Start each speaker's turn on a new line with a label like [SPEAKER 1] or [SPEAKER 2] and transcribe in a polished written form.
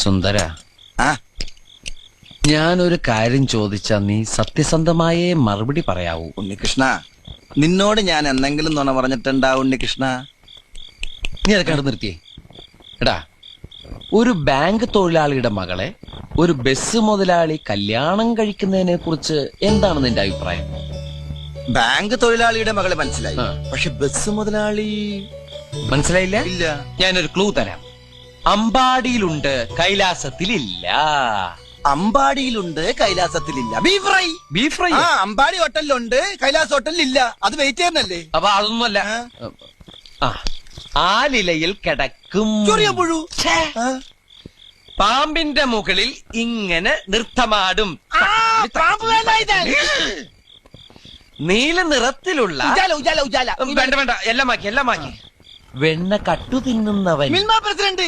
[SPEAKER 1] സുന്ദര, ഞാനൊരു കാര്യം ചോദിച്ചാ നീ സത്യസന്ധമായേ മറുപടി പറയാവൂ.
[SPEAKER 2] ഉണ്ണികൃഷ്ണ, നിന്നോട് ഞാൻ എന്തെങ്കിലും നുണ പറഞ്ഞിട്ടുണ്ടാ ഉണ്ണികൃഷ്ണ?
[SPEAKER 1] നീ അതൊക്കെ അവിടെ നിർത്തിയേ. എടാ, ഒരു ബാങ്ക് തൊഴിലാളിയുടെ മകളെ ഒരു ബസ് മുതലാളി കല്യാണം കഴിക്കുന്നതിനെ കുറിച്ച് എന്താണ് നിന്റെ അഭിപ്രായം?
[SPEAKER 2] ബാങ്ക് തൊഴിലാളിയുടെ മകളെ മനസ്സിലായി, പക്ഷെ ബസ് മുതലാളി
[SPEAKER 1] മനസ്സിലായില്ല?
[SPEAKER 2] ഇല്ല.
[SPEAKER 1] ഞാനൊരു ക്ലൂ തരാം. അമ്പാടിയിലുണ്ട്, കൈലാസത്തിലില്ല.
[SPEAKER 2] അമ്പാടിയിലുണ്ട്, കൈലാസത്തിലില്ല. Beef fry.
[SPEAKER 1] Beef fry?
[SPEAKER 2] Ambadi ഹോട്ടലിലുണ്ട്, കൈലാസ് ഹോട്ടലിലില്ല. അത് വെയിറ്റ് ചെയ്യുന്നല്ലേ?
[SPEAKER 1] അപ്പൊ അതൊന്നുമല്ല. ആലിലയിൽ കിടക്കും
[SPEAKER 2] ചൊറിയപ്പുഴു.
[SPEAKER 1] പാമ്പിന്റെ മുകളിൽ ഇങ്ങനെ നൃത്തമാടും. നീല നിറത്തിലുള്ള വേണ്ട വേണ്ട, എല്ലാം മാക്കി. വെണ്ണ കട്ടു തിന്നുന്നവൻ.
[SPEAKER 2] പ്രസിഡന്റ്.